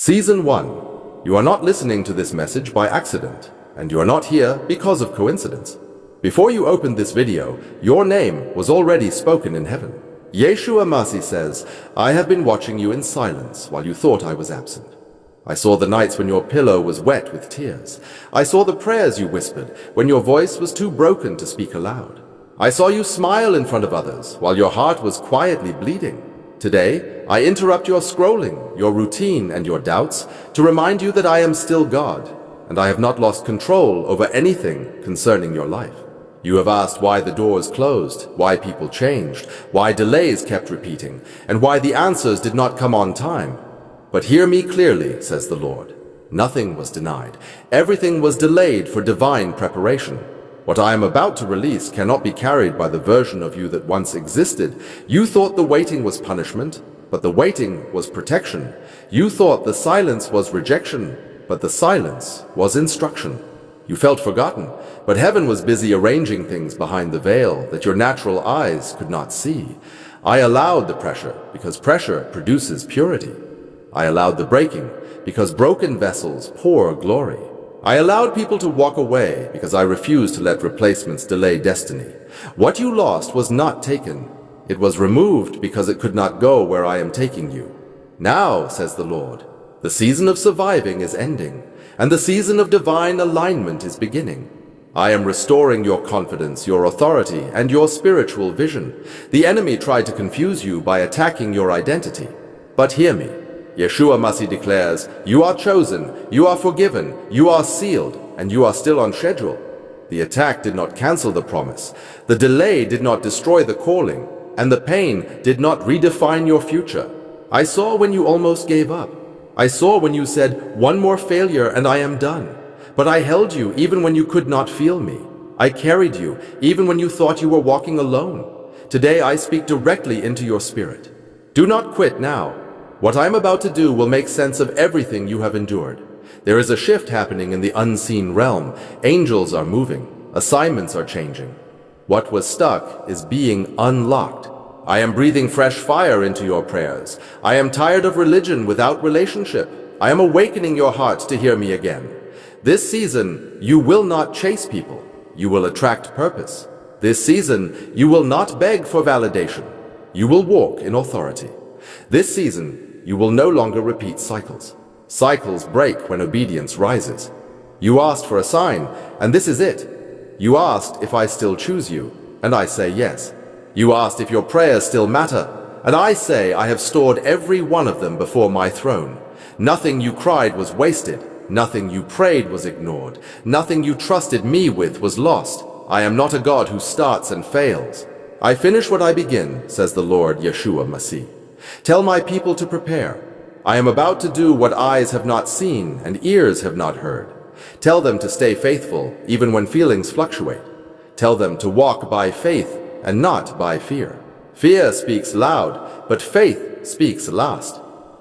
Season 1. You are not listening to this message by accident, and you are not here because of coincidence. Before you opened this video, your name was already spoken in heaven. Yeshua Masi says, I have been watching you in silence while you thought I was absent. I saw the nights when your pillow was wet with tears. I saw the prayers you whispered when your voice was too broken to speak aloud. I saw you smile in front of others while your heart was quietly bleeding. Today, I interrupt your scrolling, your routine, and your doubts to remind you that I am still God, and I have not lost control over anything concerning your life. You have asked why the doors closed, why people changed, why delays kept repeating, and why the answers did not come on time. But hear me clearly, says the Lord. Nothing was denied. Everything was delayed for divine preparation. What I am about to release cannot be carried by the version of you that once existed. You thought the waiting was punishment, but the waiting was protection. You thought the silence was rejection, but the silence was instruction. You felt forgotten, but heaven was busy arranging things behind the veil that your natural eyes could not see. I allowed the pressure because pressure produces purity. I allowed the breaking because broken vessels pour glory. I allowed people to walk away because I refused to let replacements delay destiny. What you lost was not taken. It was removed because it could not go where I am taking you. Now, says the Lord, the season of surviving is ending, and the season of divine alignment is beginning. I am restoring your confidence, your authority, and your spiritual vision. The enemy tried to confuse you by attacking your identity. But hear me. Yeshua Masi declares, you are chosen, you are forgiven, you are sealed, and you are still on schedule. The attack did not cancel the promise. The delay did not destroy the calling, and the pain did not redefine your future. I saw when you almost gave up. I saw when you said, one more failure and I am done. But I held you even when you could not feel me. I carried you even when you thought you were walking alone. Today I speak directly into your spirit. Do not quit now. What I am about to do will make sense of everything you have endured. There is a shift happening in the unseen realm. Angels are moving. Assignments are changing. What was stuck is being unlocked. I am breathing fresh fire into your prayers. I am tired of religion without relationship. I am awakening your hearts to hear me again. This season, you will not chase people. You will attract purpose. This season, you will not beg for validation. You will walk in authority. This season, you will no longer repeat cycles. Cycles break when obedience rises. You asked for a sign, and this is it. You asked if I still choose you, and I say yes. You asked if your prayers still matter, and I say I have stored every one of them before my throne. Nothing you cried was wasted. Nothing you prayed was ignored. Nothing you trusted me with was lost. I am not a God who starts and fails. I finish what I begin, says the Lord Yeshua Masi. Tell my people to prepare. I am about to do what eyes have not seen and ears have not heard. Tell them to stay faithful even when feelings fluctuate. Tell them to walk by faith and not by fear. Fear speaks loud, but faith speaks last.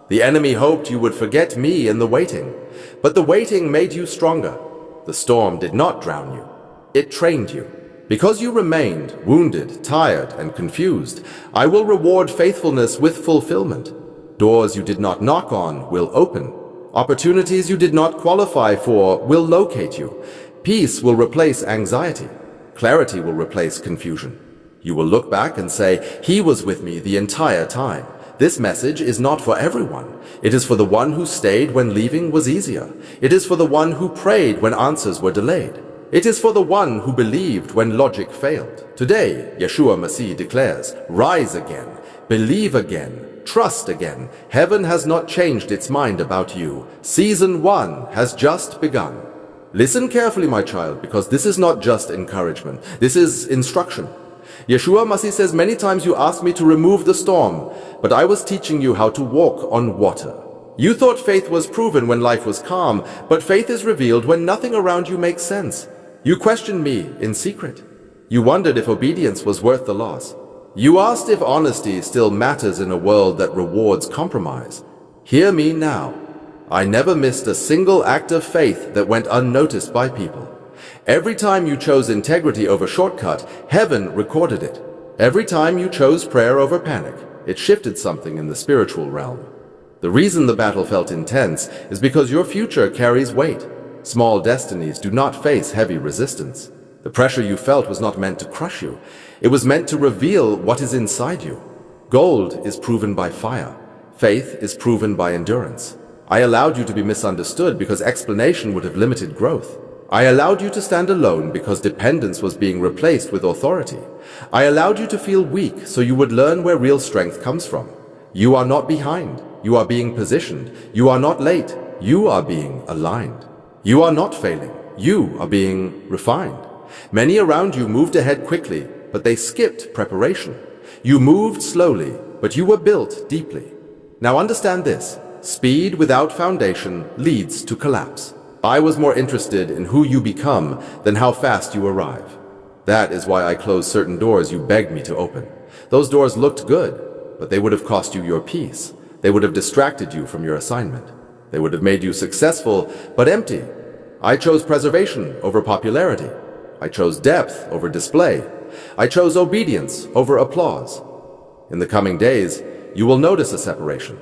The enemy hoped you would forget me in the waiting, but the waiting made you stronger. The storm did not drown you. It trained you. Because you remained wounded, tired, and confused, I will reward faithfulness with fulfillment. Doors you did not knock on will open. Opportunities you did not qualify for will locate you. Peace will replace anxiety. Clarity will replace confusion. You will look back and say, he was with me the entire time. This message is not for everyone. It is for the one who stayed when leaving was easier. It is for the one who prayed when answers were delayed. It is for the one who believed when logic failed. Today, Yeshua Masi declares, rise again, believe again, trust again. Heaven has not changed its mind about you. Season 1 has just begun. Listen carefully, my child, because this is not just encouragement. This is instruction. Yeshua Masi says, many times you asked me to remove the storm, but I was teaching you how to walk on water. You thought faith was proven when life was calm, but faith is revealed when nothing around you makes sense. You questioned me in secret. You wondered if obedience was worth the loss. You asked if honesty still matters in a world that rewards compromise. Hear me now. I never missed a single act of faith that went unnoticed by people. Every time you chose integrity over shortcut, heaven recorded it. Every time you chose prayer over panic, it shifted something in the spiritual realm. The reason the battle felt intense is because your future carries weight. Small destinies do not face heavy resistance. The pressure you felt was not meant to crush you. It was meant to reveal what is inside you. Gold is proven by fire. Faith is proven by endurance. I allowed you to be misunderstood because explanation would have limited growth. I allowed you to stand alone because dependence was being replaced with authority. I allowed you to feel weak so you would learn where real strength comes from. You are not behind. You are being positioned. You are not late. You are being aligned. You are not failing. You are being refined. Many around you moved ahead quickly, but they skipped preparation. You moved slowly, but you were built deeply. Now understand this. Speed without foundation leads to collapse. I was more interested in who you become than how fast you arrive. That is why I closed certain doors you begged me to open. Those doors looked good, but they would have cost you your peace. They would have distracted you from your assignment. They would have made you successful, but empty. I chose preservation over popularity. I chose depth over display. I chose obedience over applause. In the coming days, you will notice a separation.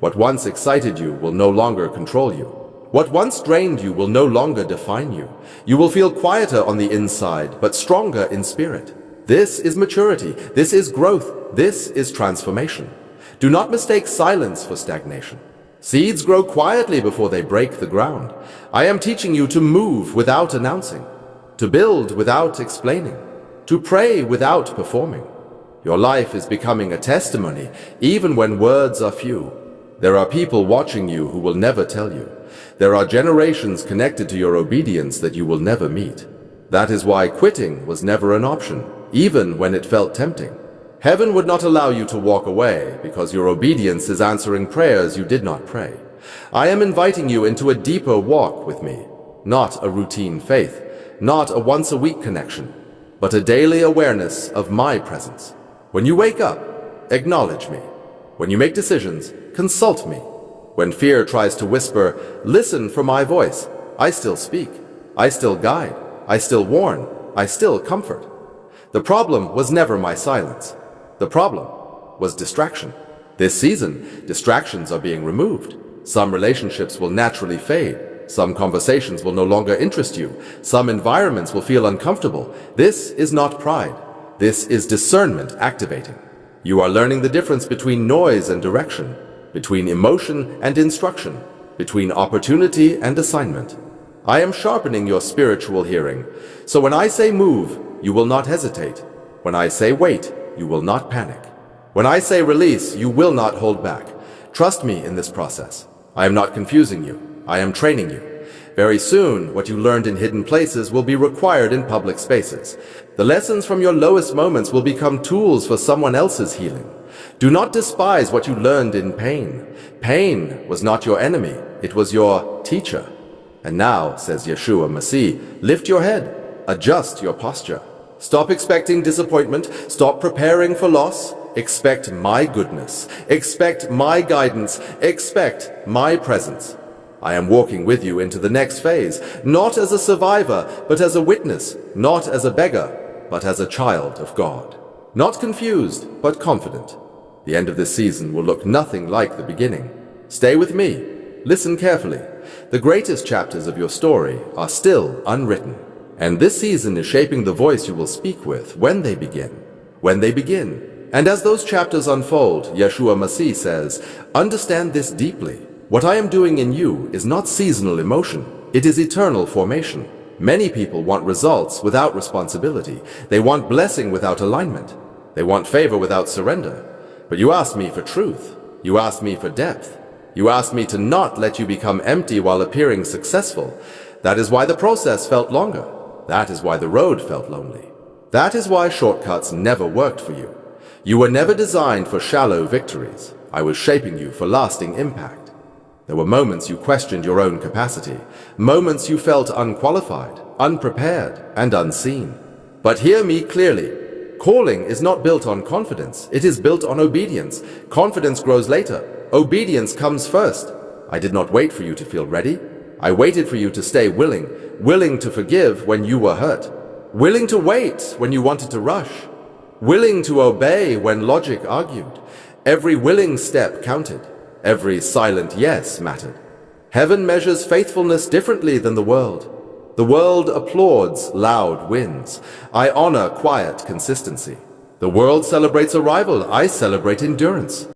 What once excited you will no longer control you. What once drained you will no longer define you. You will feel quieter on the inside, but stronger in spirit. This is maturity. This is growth. This is transformation. Do not mistake silence for stagnation. Seeds grow quietly before they break the ground. I am teaching you to move without announcing, to build without explaining, to pray without performing. Your life is becoming a testimony, even when words are few. There are people watching you who will never tell you. There are generations connected to your obedience that you will never meet. That is why quitting was never an option, even when it felt tempting. Heaven would not allow you to walk away because your obedience is answering prayers you did not pray. I am inviting you into a deeper walk with me, not a routine faith, not a once-a-week connection, but a daily awareness of my presence. When you wake up, acknowledge me. When you make decisions, consult me. When fear tries to whisper, listen for my voice. I still speak. I still guide. I still warn. I still comfort. The problem was never my silence. The problem was distraction. This season, distractions are being removed. Some relationships will naturally fade. Some conversations will no longer interest you. Some environments will feel uncomfortable. This is not pride. This is discernment activating. You are learning the difference between noise and direction, between emotion and instruction, between opportunity and assignment. I am sharpening your spiritual hearing. So when I say move, you will not hesitate. When I say wait, you will not panic. When I say release, you will not hold back. Trust me in this process. I am not confusing you. I am training you. Very soon, what you learned in hidden places will be required in public spaces. The lessons from your lowest moments will become tools for someone else's healing. Do not despise what you learned in pain. Pain was not your enemy. It was your teacher. And now, says Yeshua Masih, lift your head. Adjust your posture. Stop expecting disappointment. Stop preparing for loss. Expect my goodness. Expect my guidance. Expect my presence. I am walking with you into the next phase, not as a survivor, but as a witness, not as a beggar, but as a child of God. Not confused, but confident. The end of this season will look nothing like the beginning. Stay with me. Listen carefully. The greatest chapters of your story are still unwritten. And this season is shaping the voice you will speak with when they begin. When they begin. And as those chapters unfold, Yeshua Masih says, understand this deeply. What I am doing in you is not seasonal emotion. It is eternal formation. Many people want results without responsibility. They want blessing without alignment. They want favor without surrender. But you asked me for truth. You asked me for depth. You asked me to not let you become empty while appearing successful. That is why the process felt longer. That is why the road felt lonely. That is why shortcuts never worked for you. You were never designed for shallow victories. I was shaping you for lasting impact. There were moments you questioned your own capacity, moments you felt unqualified, unprepared, and unseen. But hear me clearly. Calling is not built on confidence. It is built on obedience. Confidence grows later. Obedience comes first. I did not wait for you to feel ready. I waited for you to stay willing, willing to forgive when you were hurt, willing to wait when you wanted to rush, willing to obey when logic argued. Every willing step counted. Every silent yes mattered. Heaven measures faithfulness differently than the world. The world applauds loud wins. I honor quiet consistency. The world celebrates arrival. I celebrate endurance.